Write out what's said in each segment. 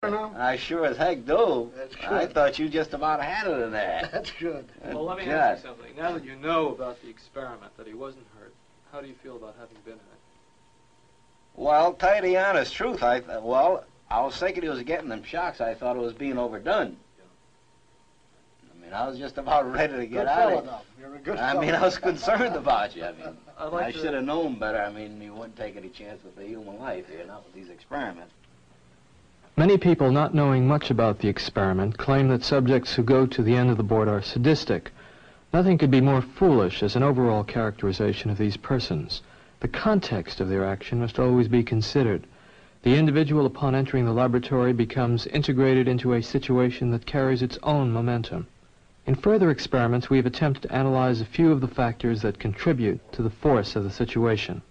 I sure as heck do. That's good. I thought you just about had it in there. That's good. Well, let me ask you something. Now that you know about the experiment, that he wasn't hurt, how do you feel about having been in it? Well, tell you the honest truth, I was thinking he was getting them shocks. I thought it was being overdone. I mean, I was just about ready to get out of it. You're a good I mean, I was concerned about you. I mean, like I should have known better. I mean, you wouldn't take any chance with a human life here, not with these experiments. Many people, not knowing much about the experiment, claim that subjects who go to the end of the board are sadistic. Nothing could be more foolish as an overall characterization of these persons. The context of their action must always be considered. The individual, upon entering the laboratory, becomes integrated into a situation that carries its own momentum. In further experiments, we have attempted to analyze a few of the factors that contribute to the force of the situation.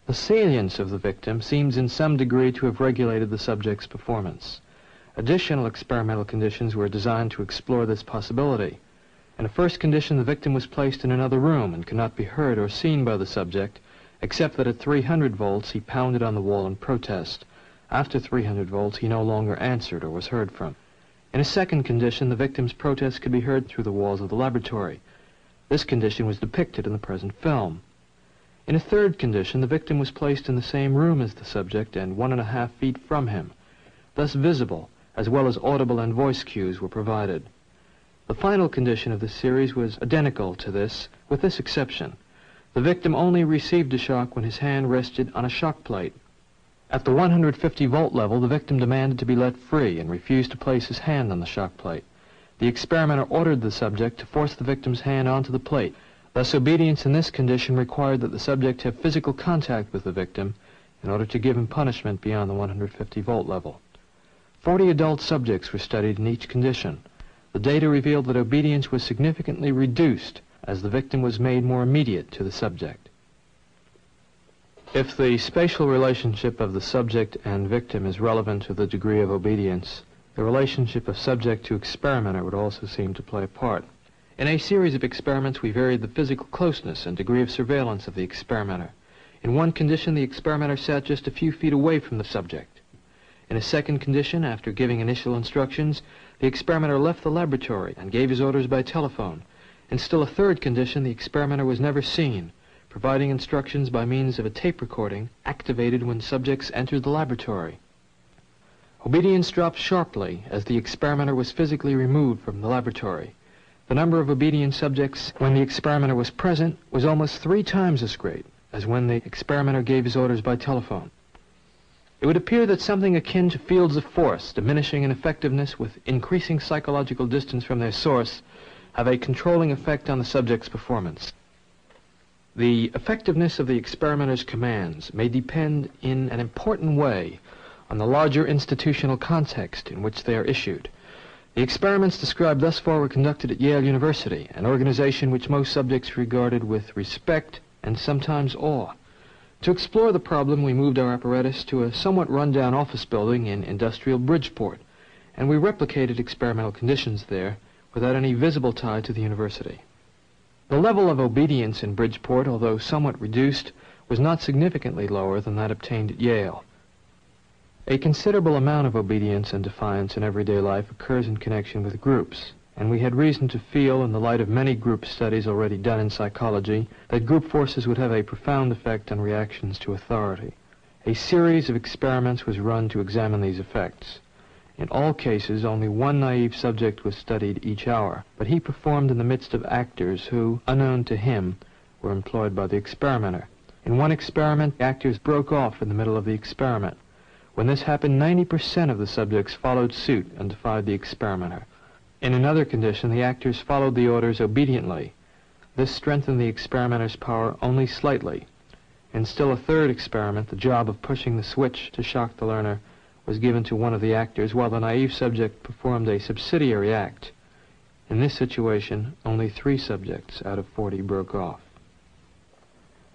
The salience of the victim seems in some degree to have regulated the subject's performance. Additional experimental conditions were designed to explore this possibility. In a first condition, the victim was placed in another room and could not be heard or seen by the subject, except that at 300 volts he pounded on the wall in protest. After 300 volts, he no longer answered or was heard from. In a second condition, the victim's protest could be heard through the walls of the laboratory. This condition was depicted in the present film. In a third condition, the victim was placed in the same room as the subject and 1.5 feet from him. Thus visible, as well as audible and voice cues were provided. The final condition of this series was identical to this, with this exception. The victim only received a shock when his hand rested on a shock plate. At the 150 volt level, the victim demanded to be let free and refused to place his hand on the shock plate. The experimenter ordered the subject to force the victim's hand onto the plate. Thus, obedience in this condition required that the subject have physical contact with the victim in order to give him punishment beyond the 150 volt level. 40 adult subjects were studied in each condition. The data revealed that obedience was significantly reduced as the victim was made more immediate to the subject. If the spatial relationship of the subject and victim is relevant to the degree of obedience, the relationship of subject to experimenter would also seem to play a part. In a series of experiments, we varied the physical closeness and degree of surveillance of the experimenter. In one condition, the experimenter sat just a few feet away from the subject. In a second condition, after giving initial instructions, the experimenter left the laboratory and gave his orders by telephone. In still a third condition, the experimenter was never seen, providing instructions by means of a tape recording activated when subjects entered the laboratory. Obedience dropped sharply as the experimenter was physically removed from the laboratory. The number of obedient subjects when the experimenter was present was almost 3 times as great as when the experimenter gave his orders by telephone. It would appear that something akin to fields of force, diminishing in effectiveness with increasing psychological distance from their source, have a controlling effect on the subject's performance. The effectiveness of the experimenter's commands may depend in an important way on the larger institutional context in which they are issued. The experiments described thus far were conducted at Yale University, an organization which most subjects regarded with respect and sometimes awe. To explore the problem, we moved our apparatus to a somewhat run-down office building in industrial Bridgeport, and we replicated experimental conditions there without any visible tie to the university. The level of obedience in Bridgeport, although somewhat reduced, was not significantly lower than that obtained at Yale. A considerable amount of obedience and defiance in everyday life occurs in connection with groups, and we had reason to feel, in the light of many group studies already done in psychology, that group forces would have a profound effect on reactions to authority. A series of experiments was run to examine these effects. In all cases, only one naive subject was studied each hour, but he performed in the midst of actors who, unknown to him, were employed by the experimenter. In one experiment, the actors broke off in the middle of the experiment. When this happened, 90% of the subjects followed suit and defied the experimenter. In another condition, the actors followed the orders obediently. This strengthened the experimenter's power only slightly. In still a third experiment, the job of pushing the switch to shock the learner was given to one of the actors, while the naive subject performed a subsidiary act. In this situation, only 3 subjects out of 40 broke off.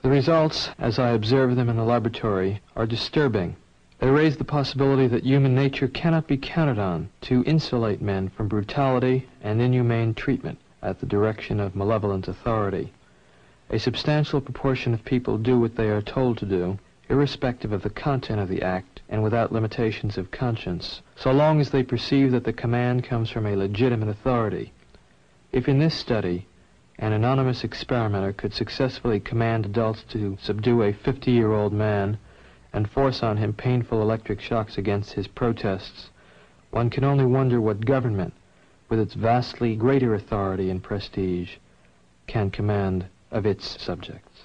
The results, as I observed them in the laboratory, are disturbing. They raise the possibility that human nature cannot be counted on to insulate men from brutality and inhumane treatment at the direction of malevolent authority. A substantial proportion of people do what they are told to do irrespective of the content of the act and without limitations of conscience, so long as they perceive that the command comes from a legitimate authority. If in this study an anonymous experimenter could successfully command adults to subdue a 50-year-old man and force on him painful electric shocks against his protests, one can only wonder what government, with its vastly greater authority and prestige, can command of its subjects.